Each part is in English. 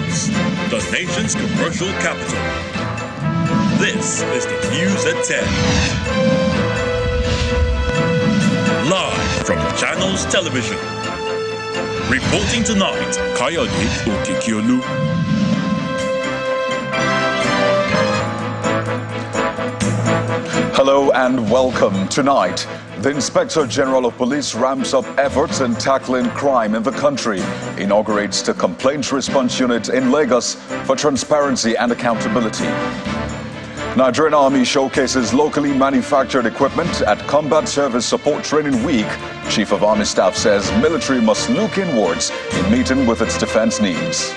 Lagos, the nation's commercial capital. This is the News at 10. Live from Channels Television. Reporting tonight, Kayode Okekiolu. Hello and welcome. Tonight, the Inspector General of Police ramps up efforts in tackling crime in the country, inaugurates the Complaints Response Unit in Lagos for transparency and accountability. Nigerian Army showcases locally manufactured equipment at Combat Service Support Training Week. Chief of Army Staff says military must look inwards in meeting with its defense needs.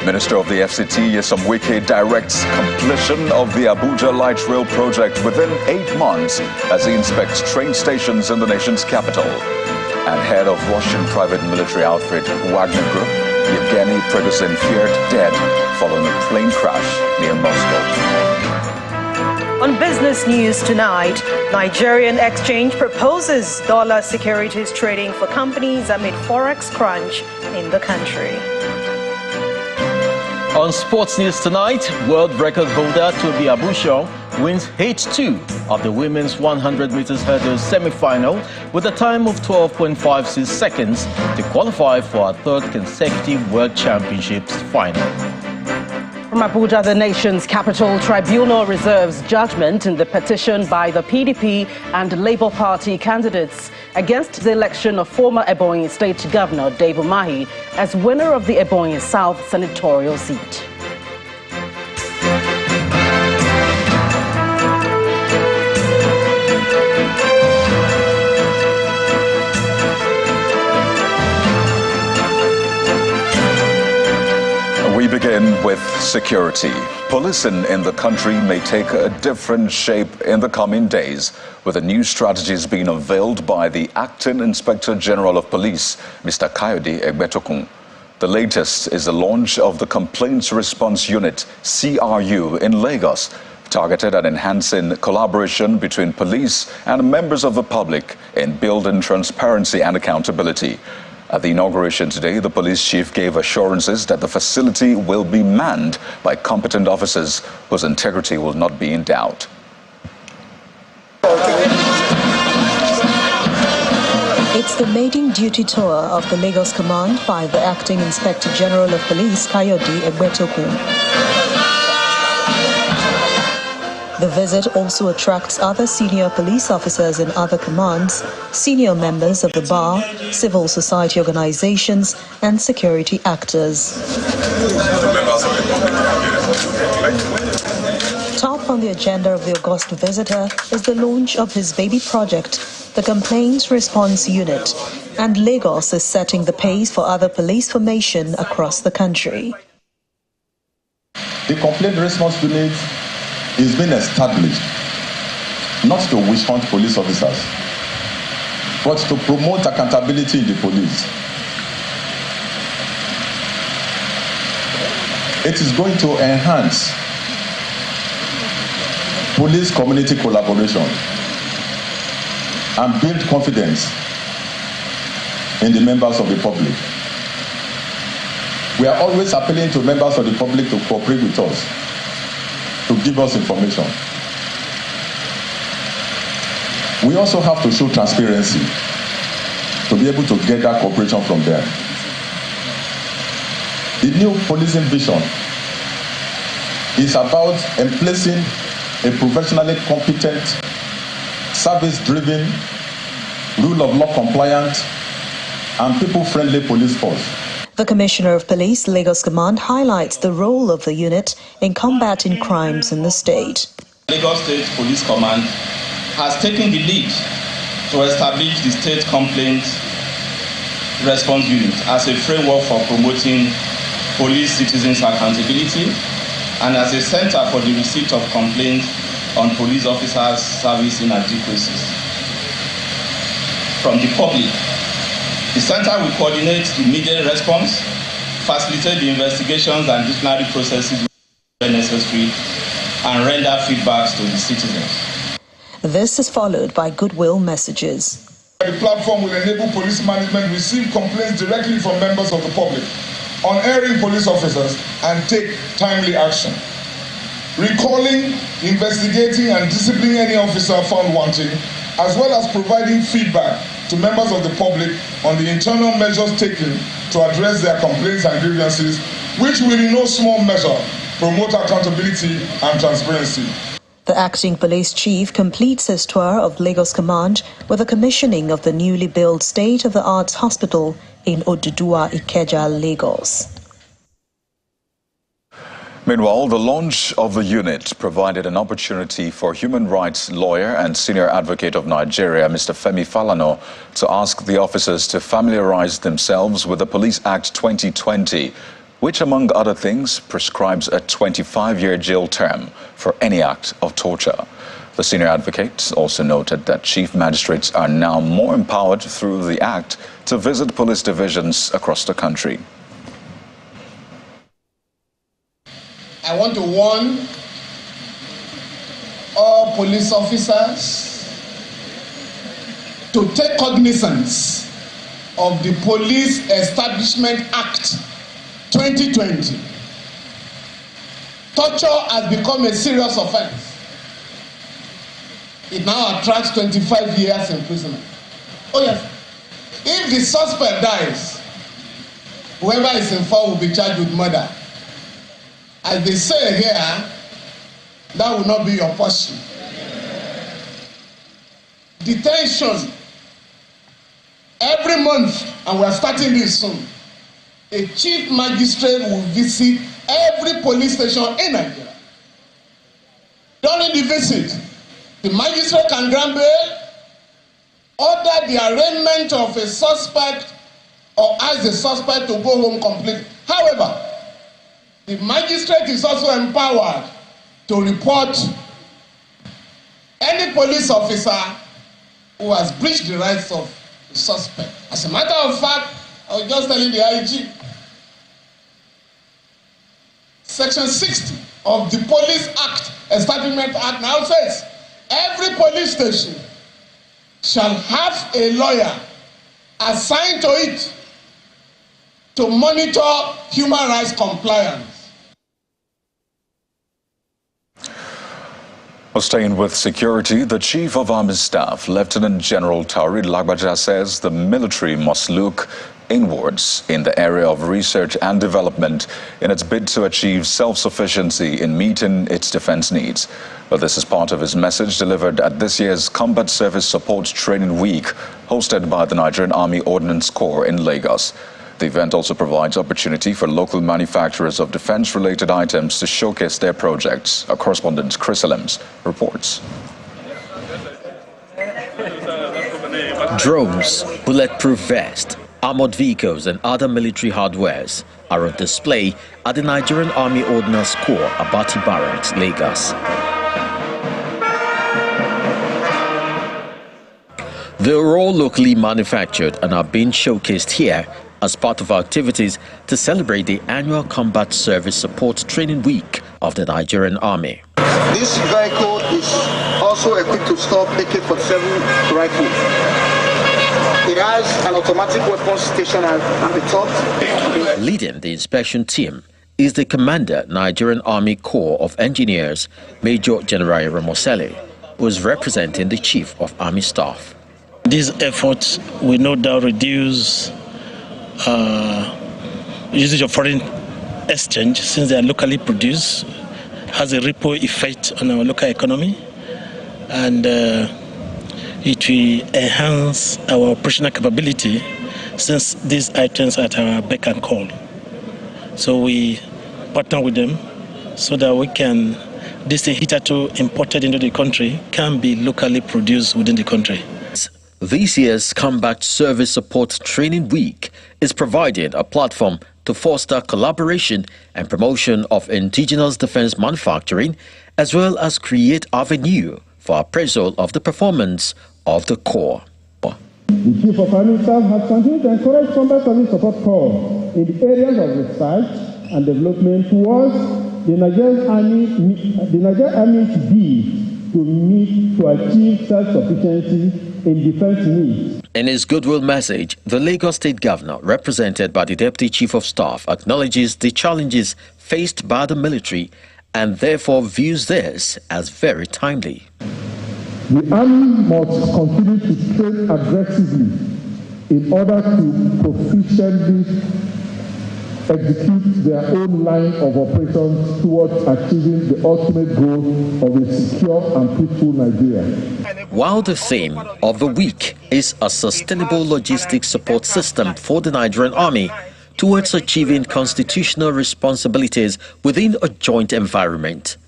Minister of the FCT, Nyesom Wike, directs completion of the Abuja Light Rail project within 8 months as he inspects train stations in the nation's capital. And head of Russian private military outfit Wagner Group, Yevgeny Prigozhin, feared dead following a plane crash near Moscow. On business news tonight, Nigerian Exchange proposes dollar securities trading for companies amid forex crunch in the country. On sports news tonight, world record holder Toby Abusho wins H2 of the women's 100 meters hurdles semi-final with a time of 12.56 seconds to qualify for her third consecutive World Championships final. From Abuja, the nation's capital, tribunal reserves judgment in the petition by the PDP and Labour Party candidates against the election of former Ebonyi State Governor Dave Umahi as winner of the Ebonyi South senatorial seat. We begin with security. Policing in the country may take a different shape in the coming days, with the new strategies being unveiled by the Acting Inspector General of Police, Mr. Kayode Egbetokun. The latest is the launch of the Complaints Response Unit, CRU, in Lagos, targeted at enhancing collaboration between police and members of the public in building transparency and accountability. At the inauguration today, the police chief gave assurances that the facility will be manned by competent officers whose integrity will not be in doubt. It's the maiden duty tour of the Lagos Command by the Acting Inspector General of Police, Kayode Egbetokun. The visit also attracts other senior police officers in other commands, senior members of the bar, civil society organizations, and security actors. Top on the agenda of the august visitor is the launch of his baby project, the Complaints Response Unit, and Lagos is setting the pace for other police formation across the country. The Complaint Response Unit is being established not to witch hunt police officers, but to promote accountability in the police. It is going to enhance police community collaboration and build confidence in the members of the public. We are always appealing to members of the public to cooperate with us, to give us information. We also have to show transparency to be able to get that cooperation from them. The new policing vision is about emplacing a professionally competent, service-driven, rule of law compliant, and people-friendly police force. The Commissioner of Police, Lagos Command, highlights the role of the unit in combating crimes in the state. Lagos State Police Command has taken the lead to establish the State Complaints Response Unit as a framework for promoting police citizens' accountability and as a center for the receipt of complaints on police officers' service inadequacies from the public. The center will coordinate the immediate response, facilitate the investigations and disciplinary processes where necessary, and render feedbacks to the citizens. This is followed by goodwill messages. The platform will enable police management to receive complaints directly from members of the public unerring police officers and take timely action. Recalling, investigating, and disciplining any officer found wanting, as well as providing feedback to members of the public on the internal measures taken to address their complaints and grievances, which will in no small measure promote accountability and transparency. The acting police chief completes his tour of Lagos Command with the commissioning of the newly built state-of-the-art hospital in Oduduwa, Ikeja, Lagos. Meanwhile, the launch of the unit provided an opportunity for human rights lawyer and senior advocate of Nigeria, Mr. Femi Falana, to ask the officers to familiarize themselves with the Police Act 2020, which, among other things, prescribes a 25-year jail term for any act of torture. The senior advocate also noted that chief magistrates are now more empowered through the act to visit police divisions across the country. I want to warn all police officers to take cognizance of the Police Establishment Act 2020. Torture has become a serious offense. It now attracts 25 years imprisonment. Oh yes, if the suspect dies, whoever is involved will be charged with murder. As they say here, that will not be your portion. Detention. Every month, and we are starting this soon, a chief magistrate will visit every police station in Nigeria. During the visit, the magistrate can grant bail, order the arraignment of a suspect, or ask the suspect to go home completely. However, the magistrate is also empowered to report any police officer who has breached the rights of the suspect. As a matter of fact, I was just telling the IG, Section 60 of the Police Act, Establishment Act now says, every police station shall have a lawyer assigned to it to monitor human rights compliance. Staying with security, the Chief of Army Staff, Lieutenant General Taoreed Lagbaja, says the military must look inwards in the area of research and development in its bid to achieve self-sufficiency in meeting its defense needs. But this is part of his message delivered at this year's Combat Service Support Training Week, hosted by the Nigerian Army Ordnance Corps in Lagos. The event also provides opportunity for local manufacturers of defense-related items to showcase their projects. Our correspondent Chris Elems reports. Drones, bulletproof vests, armored vehicles and other military hardwares are on display at the Nigerian Army Ordnance Corps, Abati Barracks, Lagos. They are all locally manufactured and are being showcased here as part of our activities to celebrate the annual Combat Service Support Training Week of the Nigerian Army. This vehicle is also equipped to stop AK-47 rifle. It has an automatic weapons station at the top. Leading the inspection team is the Commander, Nigerian Army Corps of Engineers, Major General Ramosele, who is representing the Chief of Army Staff. These efforts will no doubt reduce usage of foreign exchange, since they are locally produced, has a ripple effect on our local economy, and it will enhance our operational capability, since these items are at our beck and call. So we partner with them so that we can, this hitherto imported into the country can be locally produced within the country. This year's Combat Service Support Training Week is providing a platform to foster collaboration and promotion of indigenous defense manufacturing, as well as create avenue for appraisal of the performance of the Corps. The Chief of Army Staff has continued to encourage Combat Service Support Corps in the areas of research and development towards the Nigerian Army's bid to achieve self-sufficiency in defense needs. In his goodwill message, the Lagos State Governor, represented by the Deputy Chief of Staff, acknowledges the challenges faced by the military and therefore views this as very timely. The Army must continue to train aggressively in order to proficiently execute their own line of operations towards achieving the ultimate goal of a secure and peaceful Nigeria. While the theme of the week is a sustainable logistics support system for the Nigerian Army towards achieving constitutional responsibilities within a joint environment,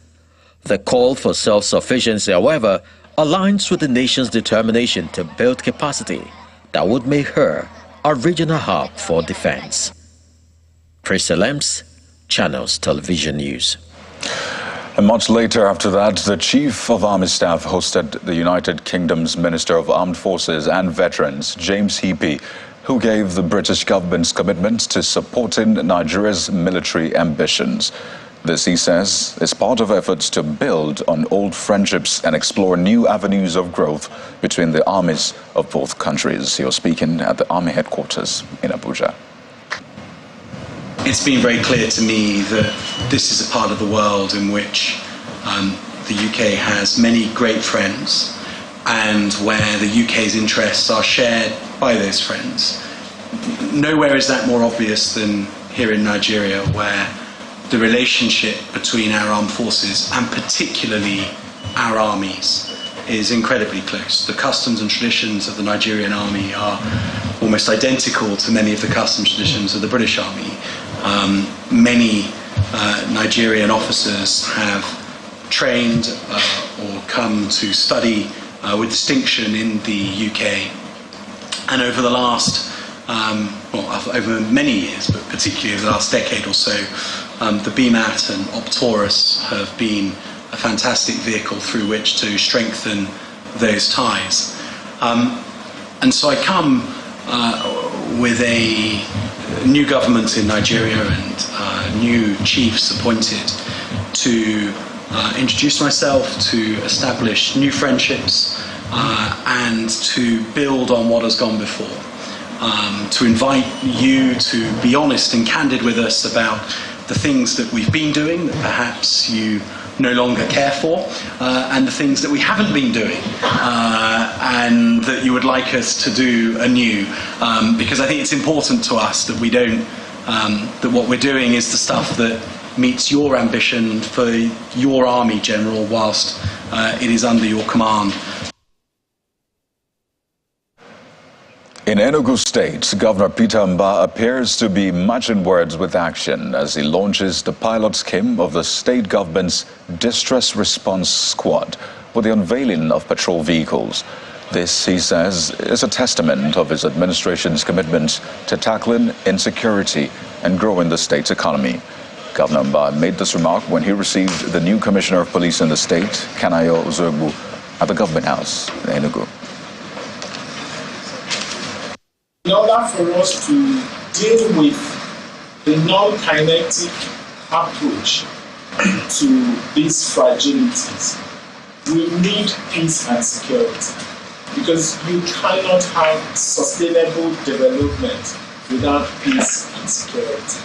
the call for self-sufficiency, however, aligns with the nation's determination to build capacity that would make her a regional hub for defense. Chris Lems, Channels Television News. And much later after that, the Chief of Army Staff hosted the United Kingdom's Minister of Armed Forces and Veterans, James Heapy, who gave the British government's commitment to supporting Nigeria's military ambitions. This, he says, is part of efforts to build on old friendships and explore new avenues of growth between the armies of both countries. He was speaking at the Army headquarters in Abuja. It's been very clear to me that this is a part of the world in which the UK has many great friends, and where the UK's interests are shared by those friends. Nowhere is that more obvious than here in Nigeria, where the relationship between our armed forces, and particularly our armies, is incredibly close. The customs and traditions of the Nigerian army are almost identical to many of the customs traditions of the British army. Many Nigerian officers have trained or come to study with distinction in the UK, and over the last, over many years, but particularly over the last decade or so, the BMAT and Optaurus have been a fantastic vehicle through which to strengthen those ties. And so I come with a new government in Nigeria and new chiefs appointed to introduce myself, to establish new friendships, and to build on what has gone before. To invite you to be honest and candid with us about the things that we've been doing that perhaps you no longer care for, and the things that we haven't been doing, and that you would like us to do anew, because I think it's important to us that we don't, that what we're doing is the stuff that meets your ambition for your army, General, whilst it is under your command. In Enugu State, Governor Peter Mba appears to be matching words with action as he launches the pilot scheme of the state government's Distress Response Squad with the unveiling of patrol vehicles. This, he says, is a testament of his administration's commitment to tackling insecurity and growing the state's economy. Governor Mba made this remark when he received the new Commissioner of Police in the state, Kanayo Uzogbu, at the Government House in Enugu. In order for us to deal with the non-kinetic approach to these fragilities, we need peace and security, because you cannot have sustainable development without peace and security.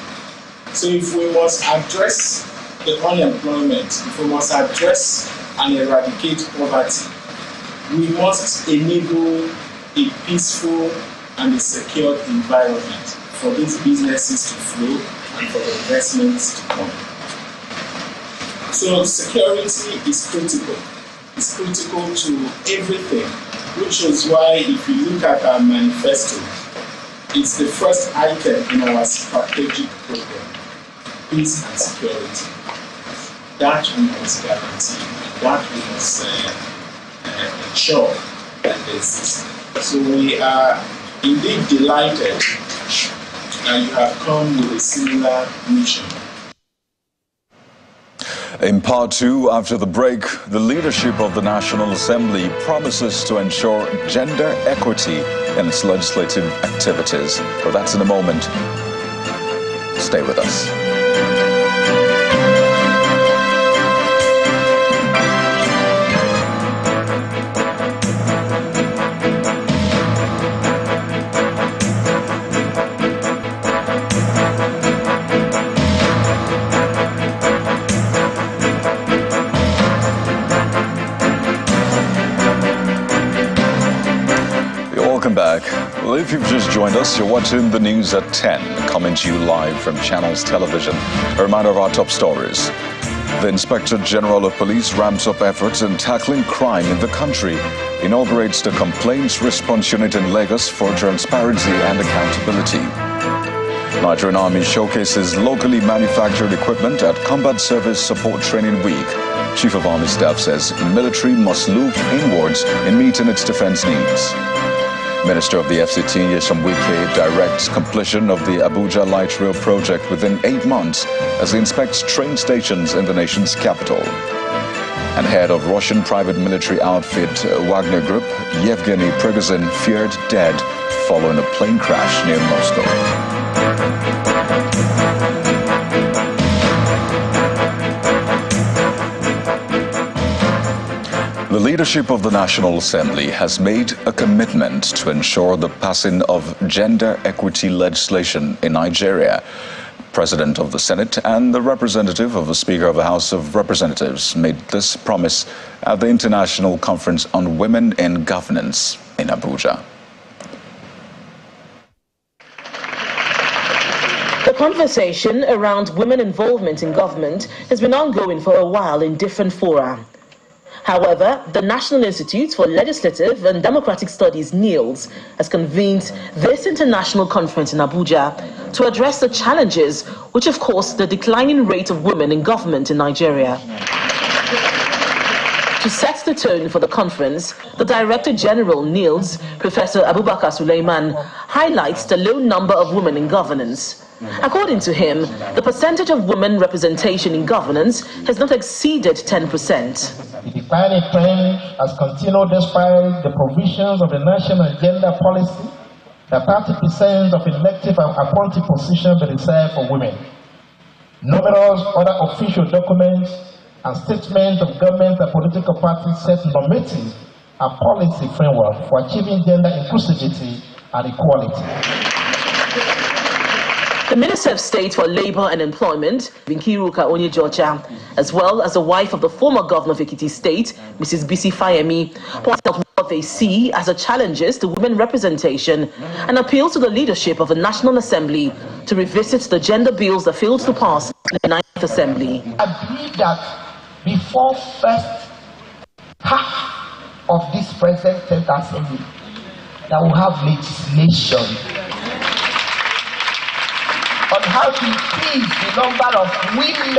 So if we must address the unemployment, if we must address and eradicate poverty, we must enable a peaceful and a secure environment for these businesses to flow and for the investments to come. So security is critical. It's critical to everything, which is why if you look at our manifesto, it's the first item in our strategic program, peace and security. That we must guarantee, that we must ensure that exists. So we are indeed delighted that you have come with a similar mission. In part two, after the break, the leadership of the National Assembly promises to ensure gender equity in its legislative activities. But that's in a moment. Stay with us. Well, if you've just joined us, you're watching the news at 10, coming to you live from Channels Television. A reminder of our top stories. The Inspector General of Police ramps up efforts in tackling crime in the country, inaugurates the Complaints Response Unit in Lagos for transparency and accountability. Nigerian Army showcases locally manufactured equipment at Combat Service Support Training Week. Chief of Army Staff says military must look inwards in meeting its defense needs. Minister of the FCT, Nyesom Wike, directs completion of the Abuja Light Rail project within 8 months as he inspects train stations in the nation's capital. And head of Russian private military outfit Wagner Group, Yevgeny Prigozhin, feared dead following a plane crash near Moscow. The leadership of the National Assembly has made a commitment to ensure the passing of gender equity legislation in Nigeria. President of the Senate and the representative of the Speaker of the House of Representatives made this promise at the International Conference on Women in Governance in Abuja. The conversation around women involvement in government has been ongoing for a while in different fora. However, the National Institute for Legislative and Democratic Studies, NILS, has convened this international conference in Abuja to address the challenges which have caused the declining rate of women in government in Nigeria. To set the tone for the conference, the Director General, NILS, Professor Abubakar Suleiman, highlights the low number of women in governance. According to him, the percentage of women representation in governance has not exceeded 10%. The declining trend has continued despite the provisions of the National Gender Policy that 30% of elective and appointed positions be reserved for women. Numerous other official documents and statements of government and political parties set normative and policy framework for achieving gender inclusivity and equality. The Minister of State for Labour and Employment, Vinkiruka Onyejocha, as well as the wife of the former governor of Ekiti State, Mrs. Bisi Fayemi, pointed out what they see as the challenges to women representation and appeal to the leadership of the National Assembly to revisit the gender bills that failed to pass in the 9th Assembly. I believe that before first half of this present 10th Assembly, that will have legislation on how to increase the number of women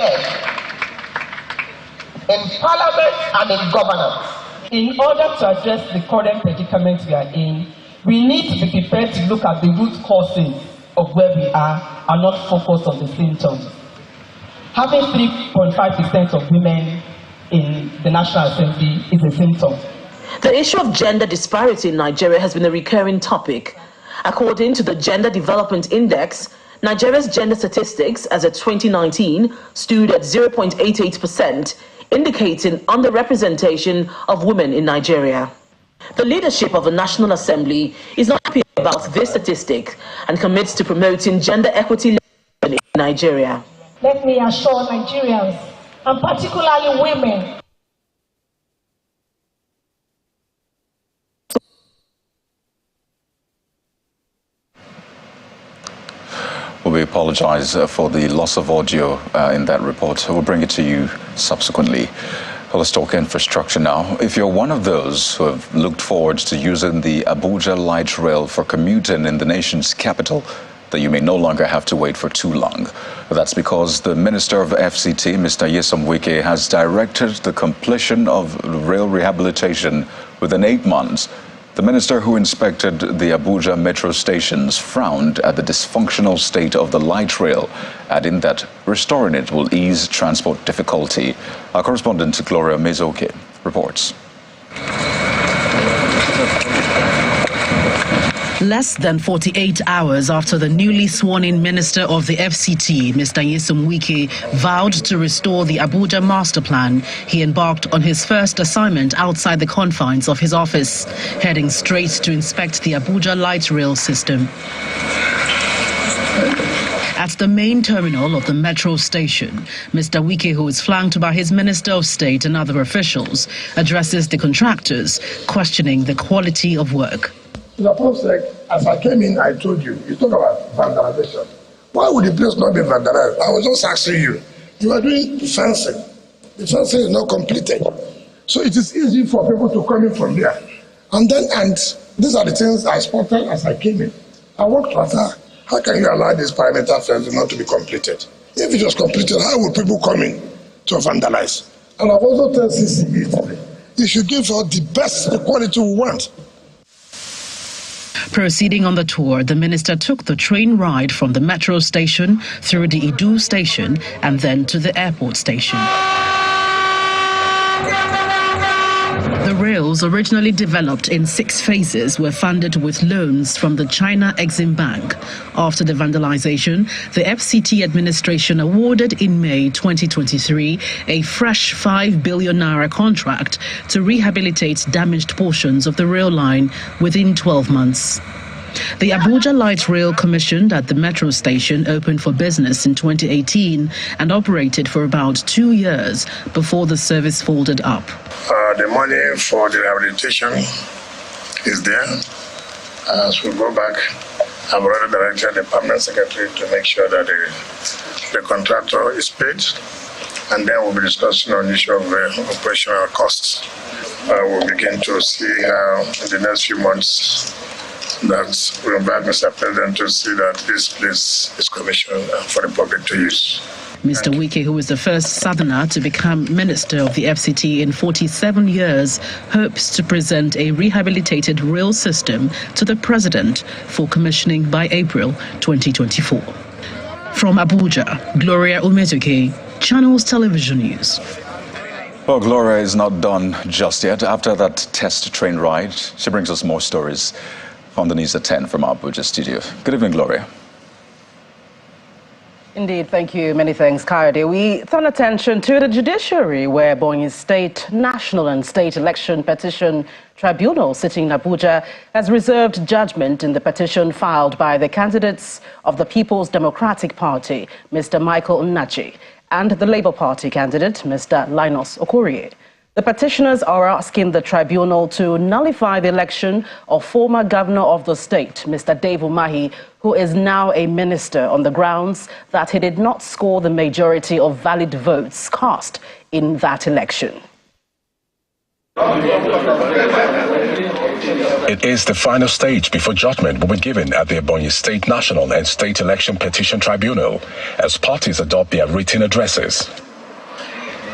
in parliament and in governance. In order to address the current predicament we are in, we need to be prepared to look at the root causes of where we are and not focus on the symptoms. Having 3.5% of women in the National Assembly is a symptom. The issue of gender disparity in Nigeria has been a recurring topic. According to the Gender Development Index, Nigeria's gender statistics as of 2019 stood at 0.88%, indicating underrepresentation of women in Nigeria. The leadership of the National Assembly is not happy about this statistic and commits to promoting gender equity in Nigeria. Let me assure Nigerians, and particularly women, We apologize for the loss of audio in that report. We'll bring it to you subsequently. Well, let's talk infrastructure now. If you're one of those who have looked forward to using the Abuja Light Rail for commuting in the nation's capital, then you may no longer have to wait for too long. That's because the Minister of FCT, Mr. Nyesom Wike, has directed the completion of rail rehabilitation within 8 months. The minister who inspected the Abuja metro stations frowned at the dysfunctional state of the light rail, adding that restoring it will ease transport difficulty. Our correspondent Gloria Mezoke reports. Less than 48 hours after the newly sworn-in Minister of the FCT, Mr. Nyesom Wike, vowed to restore the Abuja Master Plan, he embarked on his first assignment outside the confines of his office, heading straight to inspect the Abuja Light Rail system. At the main terminal of the metro station, Mr. Wike, who is flanked by his Minister of State and other officials, addresses the contractors, questioning the quality of work. Mr. Ponsek, as I came in, I told you talk about vandalization. Why would the place not be vandalized? I was just asking you. You are doing the fencing. The fencing is not completed. So it is easy for people to come in from there. And these are the things I spotted as I came in. I worked with her. How can you allow this perimeter fencing not to be completed? If it was completed, how would people come in to vandalize? And I've also told CCE, you should give her the best quality we want. Proceeding on the tour, the minister took the train ride from the metro station through the Idu station and then to the airport station. The rails, originally developed in 6 phases, were funded with loans from the China Exim Bank. After the vandalization, the FCT administration awarded in May 2023 a fresh 5 billion naira contract to rehabilitate damaged portions of the rail line within 12 months. The Abuja Light Rail, commissioned at the metro station, opened for business in 2018 and operated for about 2 years before the service folded up. The money for the rehabilitation is there. As we go back, I've already directed the permanent secretary to make sure that the contractor is paid, and then we'll be discussing on the issue of operational costs. We'll begin to see how in the next few months that we'll invite Mr. President to see that this place is commissioned for the public to use. Mr. Wike, who is the first Southerner to become Minister of the FCT in 47 years, hopes to present a rehabilitated rail system to the President for commissioning by April 2024. From Abuja, Gloria Umezuke, Channels Television News. Well, Gloria is not done just yet. After that test train ride, she brings us more stories on the news at 10 from our Abuja studio. Good evening, Gloria. Indeed, thank you. Many thanks, Kayode. We turn attention to the judiciary, where Ebonyi State National and State Election Petition Tribunal sitting in Abuja has reserved judgment in the petition filed by the candidates of the People's Democratic Party, Mr. Michael Nnachi, and the Labour Party candidate, Mr. Linus Okorie. The petitioners are asking the tribunal to nullify the election of former governor of the state, Mr. Dave Umahi, who is now a minister, on the grounds that he did not score the majority of valid votes cast in that election. It is the final stage before judgment will be given at the Ebonyi State National and State Election Petition Tribunal as parties adopt their written addresses.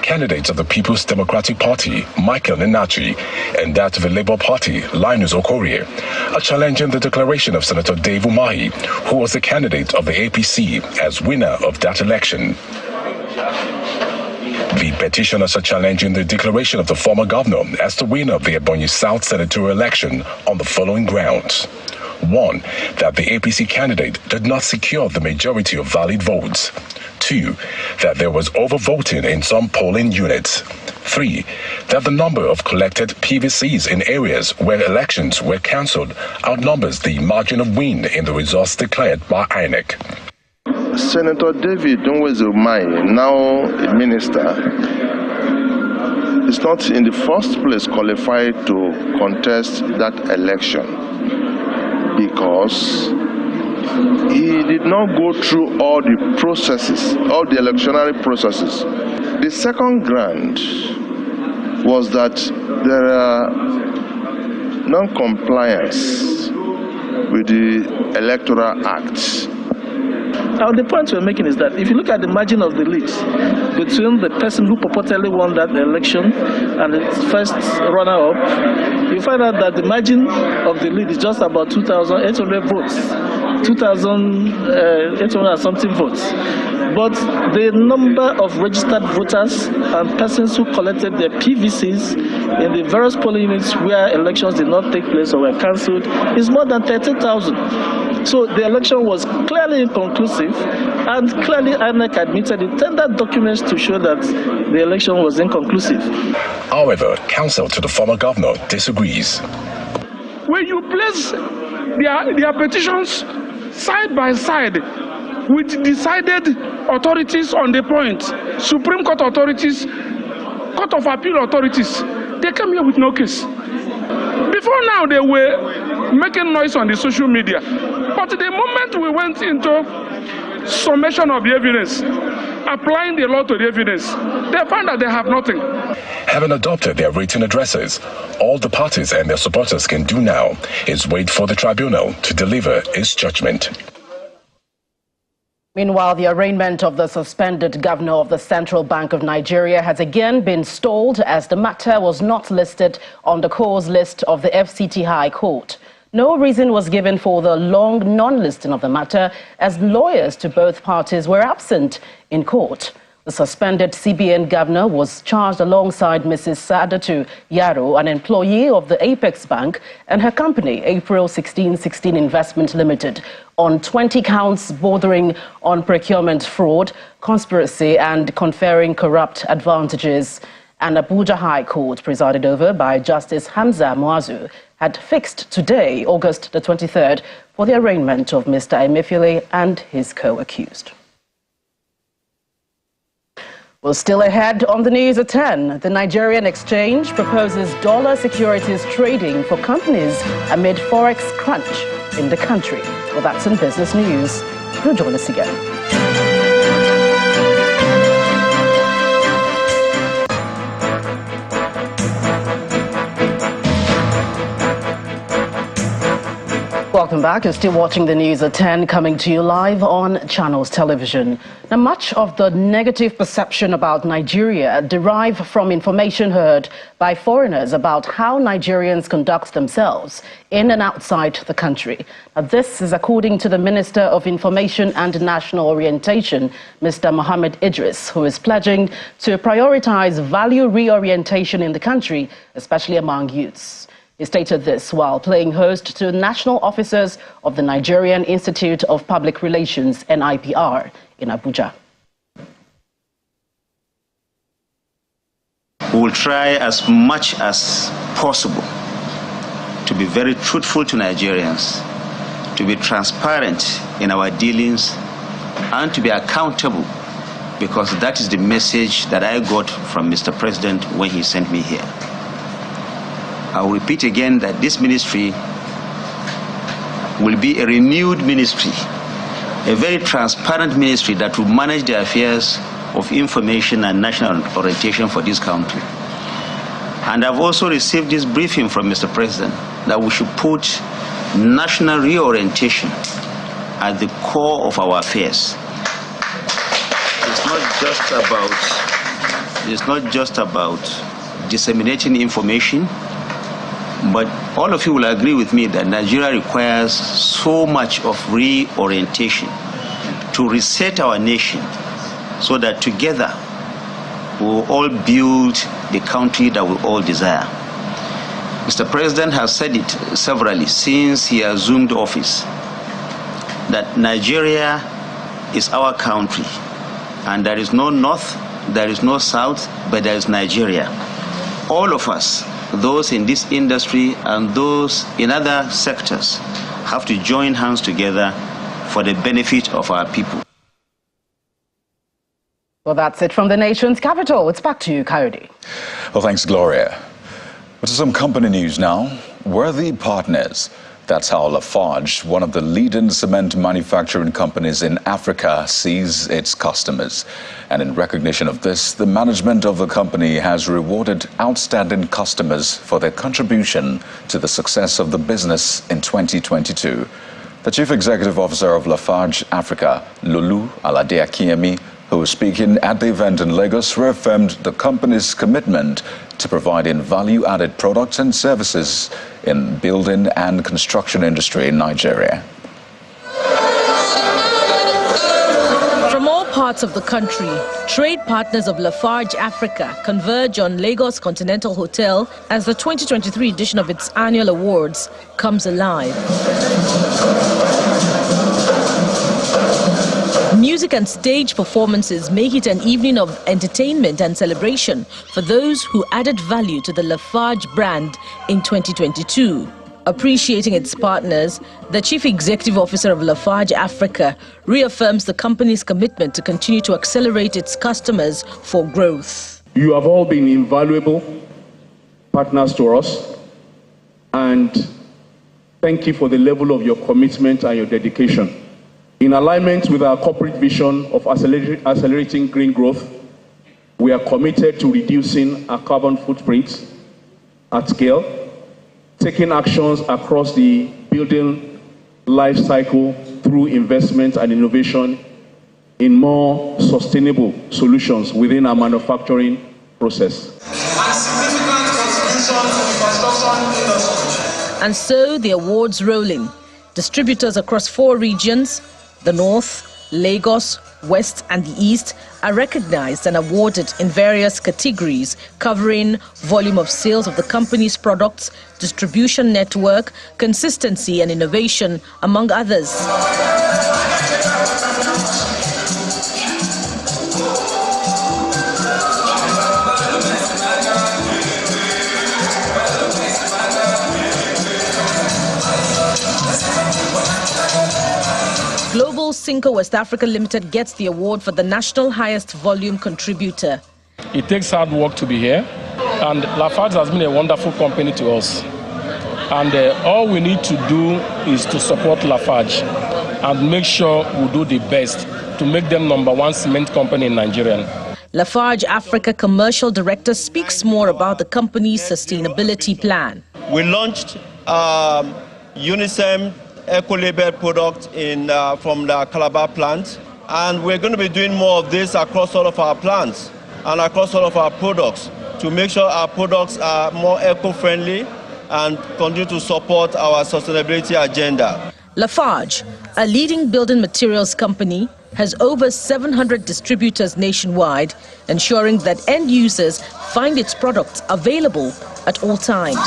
Candidates of the People's Democratic Party, Michael Nnachi, and that of the Labour Party, Linus Okorie, are challenging the declaration of Senator Dave Umahi, who was the candidate of the APC, as winner of that election. The petitioners are challenging the declaration of the former governor as the winner of the Ebonyi South senatorial election on the following grounds. 1, that the APC candidate did not secure the majority of valid votes. 2, that there was overvoting in some polling units. 3, that the number of collected PVCs in areas where elections were cancelled outnumbers the margin of win in the results declared by INEC. Senator David Umahi, now a minister, is not in the first place qualified to contest that election because he did not go through all the processes, all the electionary processes. The second ground was that there are non-compliance with the Electoral Act. Now, the point we're making is that if you look at the margin of the lead between the person who purportedly won that election and the first runner-up, you find out that the margin of the lead is just about 2,800 votes, 2,800 something votes. But the number of registered voters and persons who collected their PVCs in the various polling units where elections did not take place or were cancelled is more than 13,000. So the election was clearly inconclusive, and clearly INEC admitted in tendered documents to show that the election was inconclusive. However, counsel to the former governor disagrees. When you place their petitions side by side with decided authorities on the point, Supreme Court authorities, Court of Appeal authorities, they came here with no case. Before now, they were making noise on the social media. But the moment we went into summation of the evidence, applying the law to the evidence, they found that they have nothing. Having adopted their written addresses, all the parties and their supporters can do now is wait for the tribunal to deliver its judgment. Meanwhile, the arraignment of the suspended governor of the Central Bank of Nigeria has again been stalled as the matter was not listed on the cause list of the FCT High Court. No reason was given for the long non-listing of the matter, as lawyers to both parties were absent in court. The suspended CBN governor was charged alongside Mrs. Saadatu Yaro, an employee of the Apex Bank, and her company, April 1616 Investment Limited, on 20 counts bordering on procurement fraud, conspiracy and conferring corrupt advantages. An Abuja High Court, presided over by Justice Hamza Muazu, had fixed today, August the 23rd, for the arraignment of Mr. Emefiele and his co-accused. Well, still ahead on the news at 10, the Nigerian exchange proposes dollar securities trading for companies amid forex crunch in the country. Well, that's in business news. Do join us again. Welcome back. You're still watching the news at 10, coming to you live on Channels Television. Now, much of the negative perception about Nigeria derive from information heard by foreigners about how Nigerians conduct themselves in and outside the country. Now, this is according to the Minister of Information and National Orientation, Mr. Mohammed Idris, who is pledging to prioritize value reorientation in the country, especially among youths. He stated this while playing host to national officers of the Nigerian Institute of Public Relations, NIPR, in Abuja. We will try as much as possible to be very truthful to Nigerians, to be transparent in our dealings, and to be accountable, because that is the message that I got from Mr. President when he sent me here. I will repeat again that this ministry will be a renewed ministry, a very transparent ministry that will manage the affairs of information and national orientation for this country. And I've also received this briefing from Mr. President that we should put national reorientation at the core of our affairs. It's not just about disseminating information, but all of you will agree with me that Nigeria requires so much of reorientation to reset our nation so that together we will all build the country that we all desire. Mr. President has said it severally since he assumed office, that Nigeria is our country, and there is no north, there is no south, but there is Nigeria. All of us, those in this industry and those in other sectors, have to join hands together for the benefit of our people. Well, that's it from the nation's capital. It's back to you, Coyote. Well, thanks, Gloria. But to some company news now. Worthy partners. That's how Lafarge, one of the leading cement manufacturing companies in Africa, sees its customers. And in recognition of this, the management of the company has rewarded outstanding customers for their contribution to the success of the business in 2022. The Chief Executive Officer of Lafarge Africa, Lulu Alade Akinyemi, who was speaking at the event in Lagos, reaffirmed the company's commitment to providing value-added products and services in building and construction industry in Nigeria. From all parts of the country, trade partners of Lafarge Africa converge on Lagos Continental Hotel as the 2023 edition of its annual awards comes alive. Music and stage performances make it an evening of entertainment and celebration for those who added value to the Lafarge brand in 2022. Appreciating its partners, the Chief Executive Officer of Lafarge Africa reaffirms the company's commitment to continue to accelerate its customers for growth. You have all been invaluable partners to us, and thank you for the level of your commitment and your dedication. In alignment with our corporate vision of accelerating green growth, we are committed to reducing our carbon footprint at scale, taking actions across the building life cycle through investment and innovation in more sustainable solutions within our manufacturing process. And so the awards rolling. Distributors across 4 regions, the North, Lagos, West and the East, are recognized and awarded in various categories covering volume of sales of the company's products, distribution network, consistency and innovation, among others. Global Cinco West Africa Limited gets the award for the national highest volume contributor. It takes hard work to be here, and Lafarge has been a wonderful company to us. And all we need to do is to support Lafarge and make sure we do the best to make them #1 cement company in Nigeria. Lafarge Africa Commercial Director speaks more about the company's sustainability plan. We launched UNICEF eco-label product from the Calabar plant, and we're going to be doing more of this across all of our plants and across all of our products to make sure our products are more eco-friendly and continue to support our sustainability agenda. Lafarge, a leading building materials company, has over 700 distributors nationwide, ensuring that end users find its products available at all times.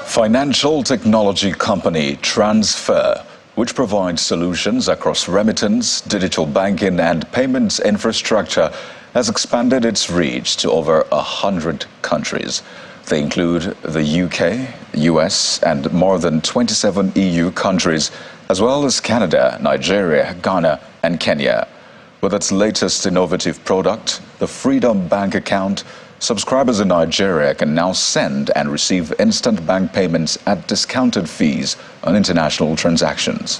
Financial technology company Transfer, which provides solutions across remittance, digital banking and payments infrastructure, has expanded its reach to over 100 countries. They include the UK, US and more than 27 EU countries, as well as Canada, Nigeria, Ghana and Kenya. With its latest innovative product, the Freedom Bank Account, subscribers in Nigeria can now send and receive instant bank payments at discounted fees on international transactions.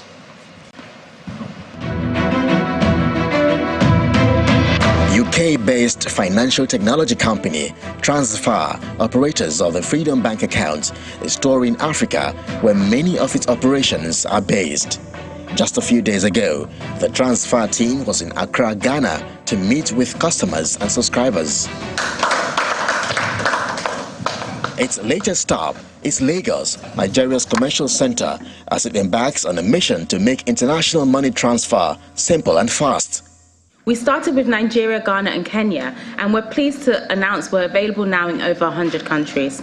UK-based financial technology company Transfer, operators of the Freedom Bank Account, is touring Africa, where many of its operations are based. Just a few days ago, the Transfer team was in Accra, Ghana, to meet with customers and subscribers. Its latest stop is Lagos, Nigeria's commercial center, as it embarks on a mission to make international money transfer simple and fast. We started with Nigeria, Ghana and Kenya, and we're pleased to announce we're available now in over 100 countries.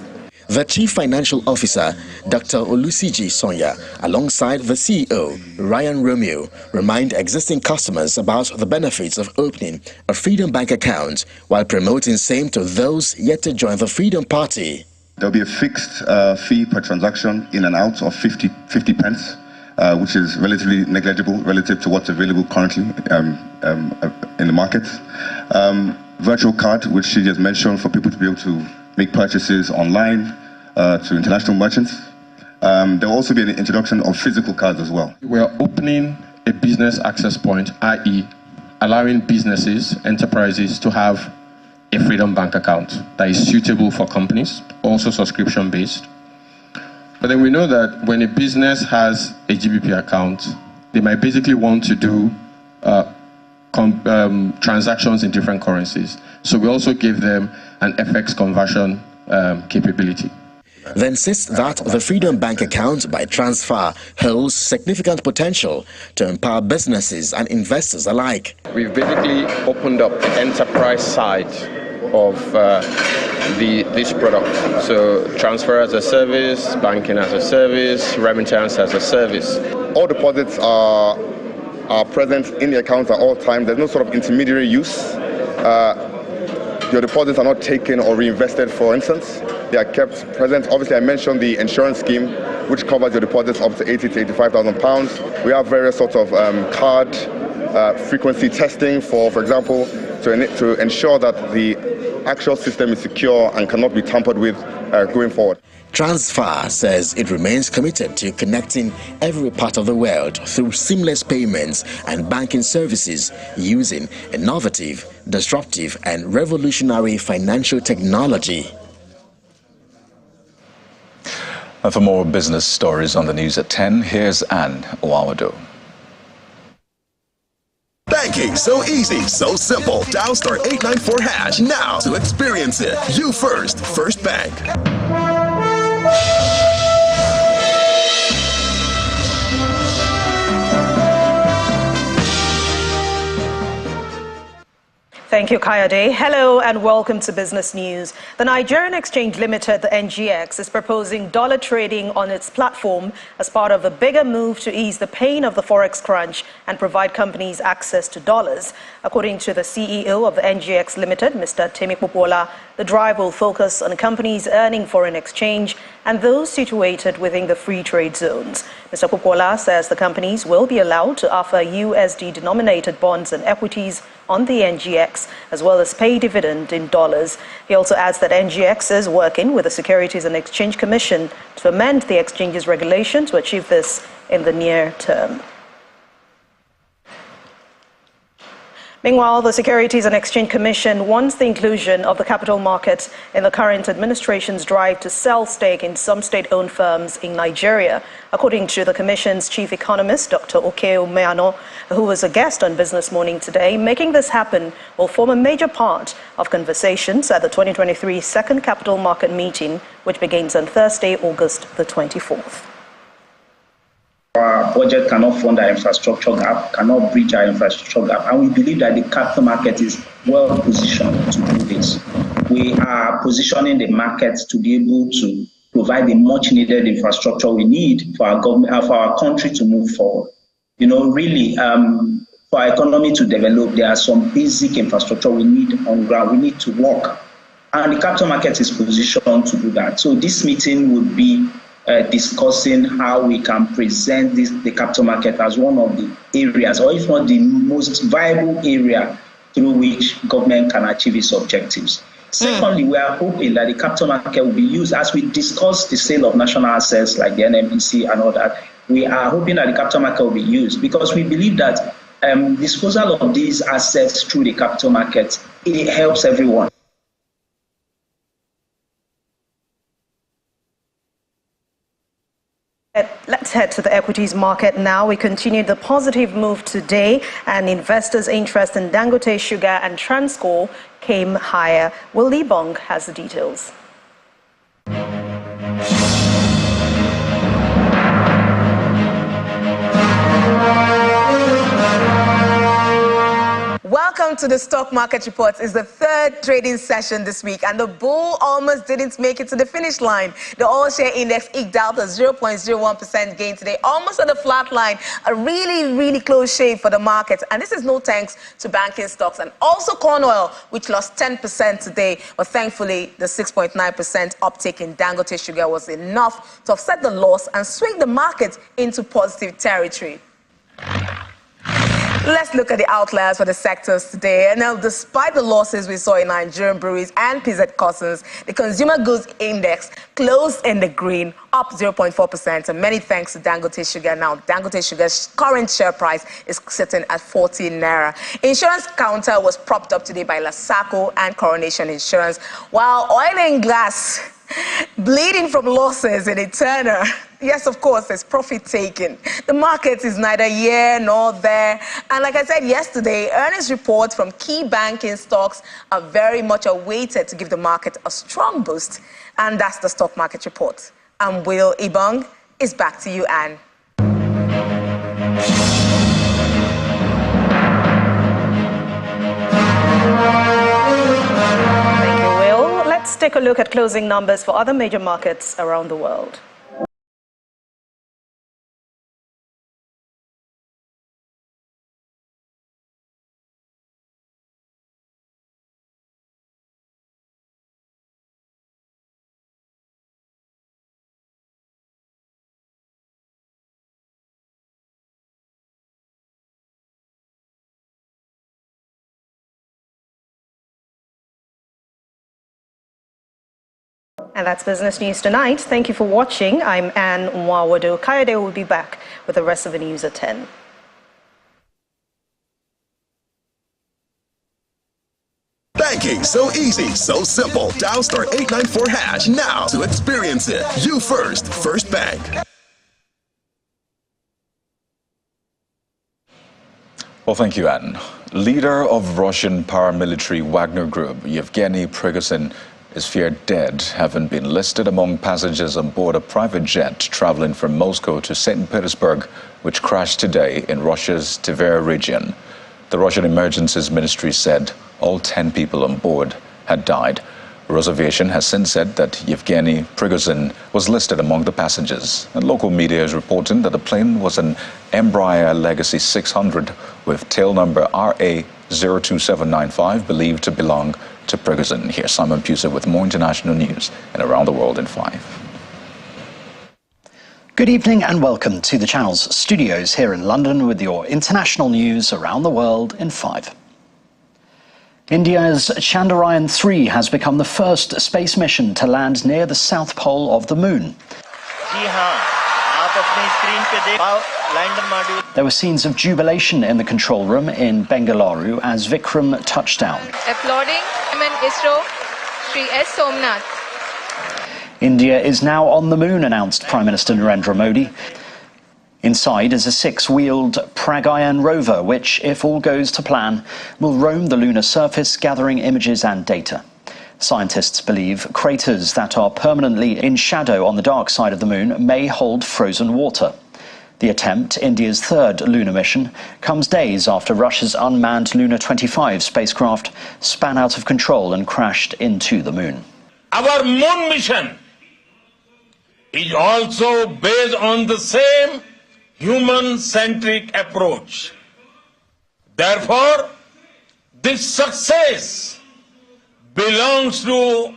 The Chief Financial Officer, Dr. Olusiji Sonya, alongside the CEO, Ryan Romeo, remind existing customers about the benefits of opening a Freedom Bank account while promoting same to those yet to join the Freedom Party. There'll be a fixed fee per transaction in and out of 50 pence, which is relatively negligible relative to what's available currently in the market. Virtual card, which she just mentioned, for people to be able to make purchases online to international merchants. There will also be an introduction of physical cards as well. We are opening a business access point, i.e. allowing businesses, enterprises to have a Freedom Bank account that is suitable for companies, also subscription-based. But then we know that when a business has a GBP account, they might basically want to do transactions in different currencies. So we also give them an FX conversion capability. Then insists that the Freedom Bank account by Transfer holds significant potential to empower businesses and investors alike. We've basically opened up the enterprise side of this product. So transfer as a service, banking as a service, remittance as a service. All deposits are present in the account at all times. There's no sort of intermediary use. Your deposits are not taken or reinvested, for instance. They are kept present. Obviously, I mentioned the insurance scheme, which covers your deposits up to 80 to 85,000 pounds. We have various sorts of card frequency testing, for example, to ensure that the actual system is secure and cannot be tampered with going forward. Transfar says it remains committed to connecting every part of the world through seamless payments and banking services using innovative, disruptive, and revolutionary financial technology. And for more business stories on the news at 10, here's Anne Owawado. Banking so easy, so simple. Dial *894# now to experience it. You first, First Bank. Thank you, Kayode. Hello and welcome to Business News. The Nigerian Exchange Limited, the NGX, is proposing dollar trading on its platform as part of a bigger move to ease the pain of the forex crunch and provide companies access to dollars. According to the CEO of the NGX Limited, Mr. Temi Popola, the drive will focus on companies earning foreign exchange and those situated within the free trade zones. Mr. Popola says the companies will be allowed to offer USD-denominated bonds and equities on the NGX, as well as pay dividend in dollars. He also adds that NGX is working with the Securities and Exchange Commission to amend the exchange's regulation to achieve this in the near term. Meanwhile, the Securities and Exchange Commission wants the inclusion of the capital market in the current administration's drive to sell stake in some state-owned firms in Nigeria. According to the Commission's chief economist, Dr. Okeo Meano, who was a guest on Business Morning today, making this happen will form a major part of conversations at the 2023 second capital market meeting, which begins on Thursday, August the 24th. Our budget cannot fund our infrastructure gap, cannot bridge our infrastructure gap, and we believe that the capital market is well positioned to do this. We are positioning the market to be able to provide the much needed infrastructure we need for our government, for our country to move forward. You know, really, for our economy to develop, there are some basic infrastructure we need on ground. We need to work, and the capital market is positioned to do that. So this meeting would be discussing how we can present the capital market as one of the areas, or if not the most viable area through which government can achieve its objectives. Secondly, we are hoping that the capital market will be used as we discuss the sale of national assets like the NMDC and all that. We are hoping that the capital market will be used because we believe that disposal of these assets through the capital market, it helps everyone. Let's head to the equities market now. We continue the positive move today, and investors' interest in Dangote Sugar and Transcorp came higher. Will Libong has the details. Welcome to the Stock Market Reports. It's the third trading session this week, and the bull almost didn't make it to the finish line. The oil share index eked out a 0.01% gain today, almost at the flat line. A really close shave for the market, and this is no thanks to banking stocks and also corn oil, which lost 10% today. But thankfully, the 6.9% uptick in Dangote Sugar was enough to offset the loss and swing the market into positive territory. Let's look at the outliers for the sectors today. And now, despite the losses we saw in Nigerian breweries and PZ Cussons, the consumer goods index closed in the green, up 0.4%. And many thanks to Dangote Sugar. Now, Dangote Sugar's current share price is sitting at 14 naira. Insurance counter was propped up today by Lasaco and Coronation Insurance, while oil and gas bleeding from losses in Eterna. Yes, of course, there's profit taking. The market is neither here nor there. And like I said yesterday, earnings reports from key banking stocks are very much awaited to give the market a strong boost. And that's the Stock Market Report. I'm Will Ibong. It's back to you, Anne. Let's take a look at closing numbers for other major markets around the world. And that's Business News Tonight. Thank you for watching. I'm Anne Nwawado. Kayode will be back with the rest of the news at 10. Banking so easy, so simple. Dial star 894 hash now to experience it. You first, First Bank. Well, thank you, Anne. Leader of Russian paramilitary Wagner Group, Yevgeny Prigozhin, is feared dead, having been listed among passengers on board a private jet traveling from Moscow to St. Petersburg, which crashed today in Russia's Tver region. The Russian Emergencies Ministry said all 10 people on board had died. Rosavation has since said that Yevgeny Prigozhin was listed among the passengers. And local media is reporting that the plane was an Embraer Legacy 600 with tail number RA02795, believed to belong to Prigozhin. Here's Simon Pusa with more international news and around the world in 5. Good evening and welcome to the Channel's studios here in London with your international news around the world in 5. India's Chandrayaan-3 has become the first space mission to land near the south pole of the moon. There were scenes of jubilation in the control room in Bengaluru as Vikram touched down. Applauding ISRO, Shri S. Somnath. India is now on the moon, announced Prime Minister Narendra Modi. Inside is a 6-wheeled Pragyan rover, which, if all goes to plan, will roam the lunar surface, gathering images and data. Scientists believe craters that are permanently in shadow on the dark side of the moon may hold frozen water. The attempt, India's third lunar mission, comes days after Russia's unmanned Luna 25 spacecraft span out of control and crashed into the moon. Our moon mission is also based on the same human-centric approach. Therefore, this success belongs to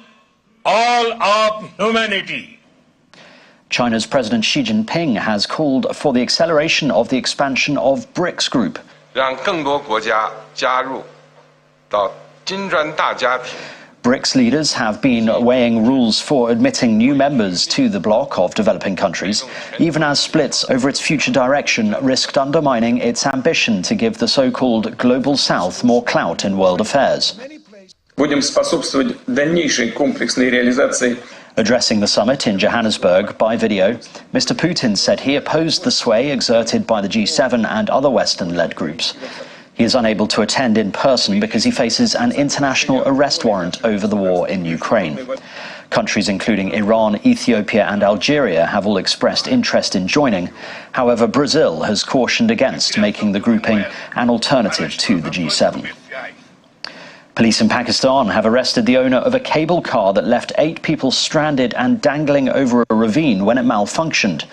all of humanity. China's President Xi Jinping has called for the acceleration of the expansion of BRICS Group. 让更多国家加入到金砖大家庭。 BRICS leaders have been weighing rules for admitting new members to the bloc of developing countries, even as splits over its future direction risked undermining its ambition to give the so-called Global South more clout in world affairs. Будем способствовать дальнейшей комплексной реализации. Addressing the summit in Johannesburg by video, Mr. Putin said he opposed the sway exerted by the G7 and other Western-led groups. He is unable to attend in person because he faces an international arrest warrant over the war in Ukraine. Countries including Iran, Ethiopia and Algeria have all expressed interest in joining. However, Brazil has cautioned against making the grouping an alternative to the G7. Police in Pakistan have arrested the owner of a cable car that left 8 people stranded and dangling over a ravine when it malfunctioned.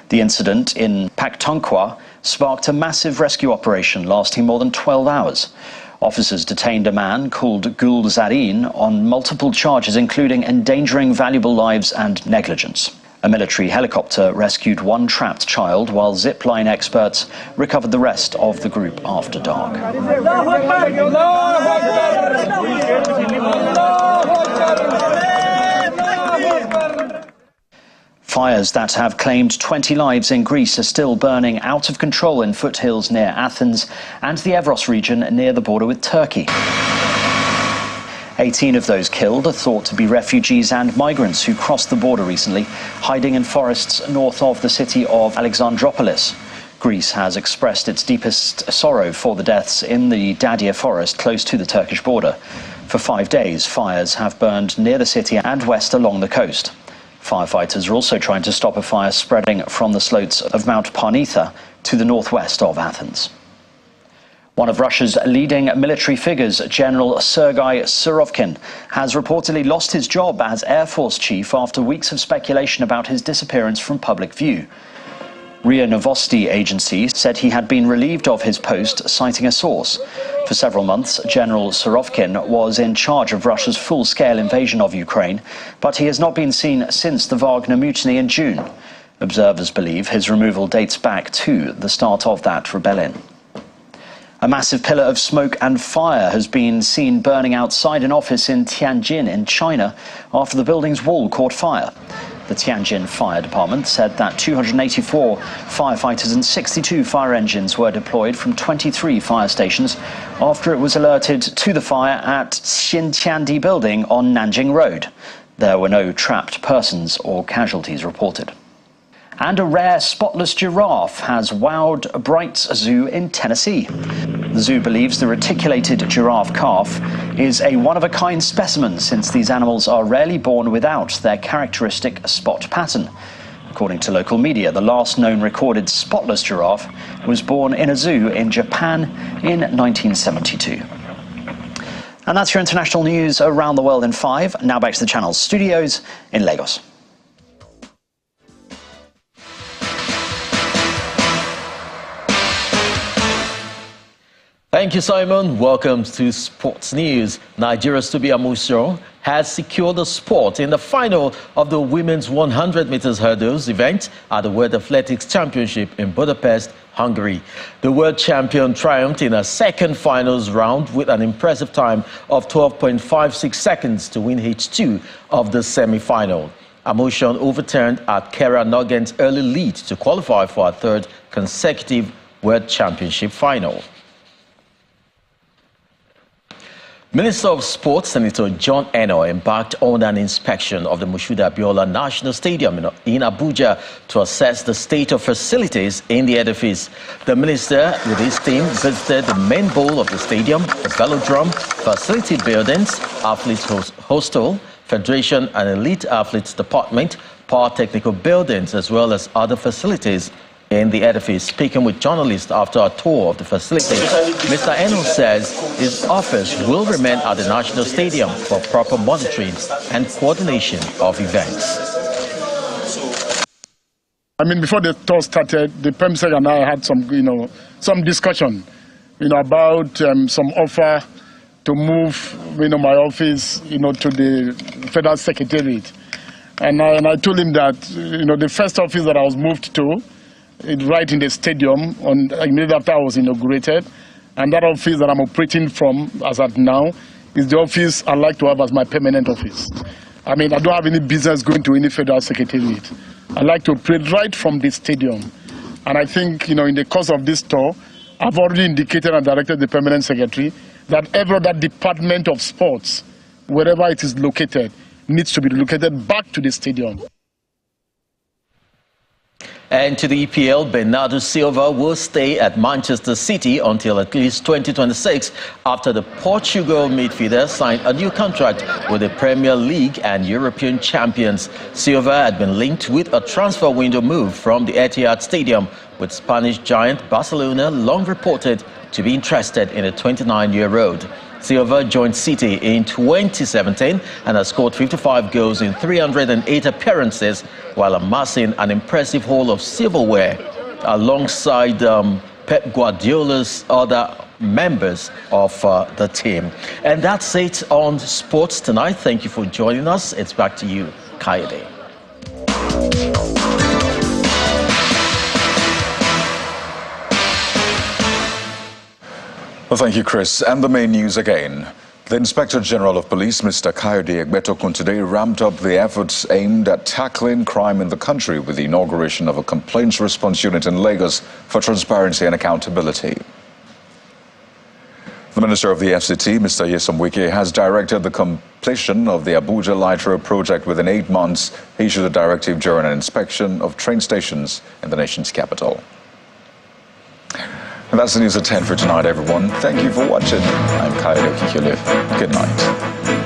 The incident in Pakhtunkhwa sparked a massive rescue operation lasting more than 12 hours. Officers detained a man called Gul Zareen on multiple charges, including endangering valuable lives and negligence. A military helicopter rescued one trapped child, while zipline experts recovered the rest of the group after dark. Fires that have claimed 20 lives in Greece are still burning out of control in foothills near Athens and the Evros region near the border with Turkey. 18 of those killed are thought to be refugees and migrants who crossed the border recently, hiding in forests north of the city of Alexandroupolis. Greece has expressed its deepest sorrow for the deaths in the Dadia forest close to the Turkish border. For 5 days, fires have burned near the city and west along the coast. Firefighters are also trying to stop a fire spreading from the slopes of Mount Parnitha to the northwest of Athens. One of Russia's leading military figures, General Sergei Surovkin, has reportedly lost his job as Air Force chief after weeks of speculation about his disappearance from public view. RIA Novosti agency said he had been relieved of his post, citing a source. For several months, General Surovkin was in charge of Russia's full-scale invasion of Ukraine, but he has not been seen since the Wagner mutiny in June. Observers believe his removal dates back to the start of that rebellion. A massive pillar of smoke and fire has been seen burning outside an office in Tianjin in China after the building's wall caught fire. The Tianjin Fire Department said that 284 firefighters and 62 fire engines were deployed from 23 fire stations after it was alerted to the fire at Xintiandi building on Nanjing Road. There were no trapped persons or casualties reported. And a rare spotless giraffe has wowed Bright's Zoo in Tennessee. The zoo believes the reticulated giraffe calf is a one-of-a-kind specimen, since these animals are rarely born without their characteristic spot pattern. According to local media, the last known recorded spotless giraffe was born in a zoo in Japan in 1972. And that's your international news around the world in 5. Now back to the channel's studios in Lagos. Thank you, Simon. Welcome to Sports News. Nigeria's Tobi Amuso has secured a spot in the final of the women's 100 meters hurdles event at the World Athletics Championship in Budapest, Hungary. The world champion triumphed in a second finals round with an impressive time of 12.56 seconds to win H2 of the semi-final. Amuso overturned at Kara Nugent's early lead to qualify for a third consecutive World Championship final. Minister of Sports, Senator John Eno, embarked on an inspection of the Moshood Abiola National Stadium in Abuja to assess the state of facilities in the edifice. The minister, with his team, visited the main bowl of the stadium, the velodrome, facility buildings, athletes hostel, federation and elite athletes department, power technical buildings, as well as other facilities in the edifice. Speaking with journalists after a tour of the facility, Mr. Eno says his office will remain at the National Stadium for proper monitoring and coordination of events. I mean, before the tour started, the PEMSEC and I had some discussion, about some offer to move, my office, to the Federal Secretariat. And I told him that, the first office that I was moved to, right in the stadium, immediately after I was inaugurated, and that office that I'm operating from as at now is the office I like to have as my permanent office. I mean, I don't have any business going to any Federal Secretariat. I like to operate right from the stadium. And I think, in the course of this tour, I've already indicated and directed the permanent secretary that every other department of sports, wherever it is located, needs to be relocated back to the stadium. And to the EPL, Bernardo Silva will stay at Manchester City until at least 2026 after the Portugal midfielder signed a new contract with the Premier League and European champions. Silva had been linked with a transfer window move from the Etihad Stadium, with Spanish giant Barcelona long reported to be interested in a 29-year-old. Silva joined City in 2017 and has scored 55 goals in 308 appearances, while amassing an impressive haul of silverware alongside Pep Guardiola's other members of the team. And that's it on sports tonight. Thank you for joining us. It's back to you, Kayode. Well, thank you, Chris. And the main news again. The Inspector General of Police, Mr. Kayode Egbetokun, today ramped up the efforts aimed at tackling crime in the country with the inauguration of a complaints response unit in Lagos for transparency and accountability. The Minister of the FCT, Mr. Nyesom Wike, has directed the completion of the Abuja Light Rail project within 8 months. He issued a directive during an inspection of train stations in the nation's capital. And that's the news at 10 for tonight, everyone. Thank you for watching. I'm Kayode Egbetokun. Good night.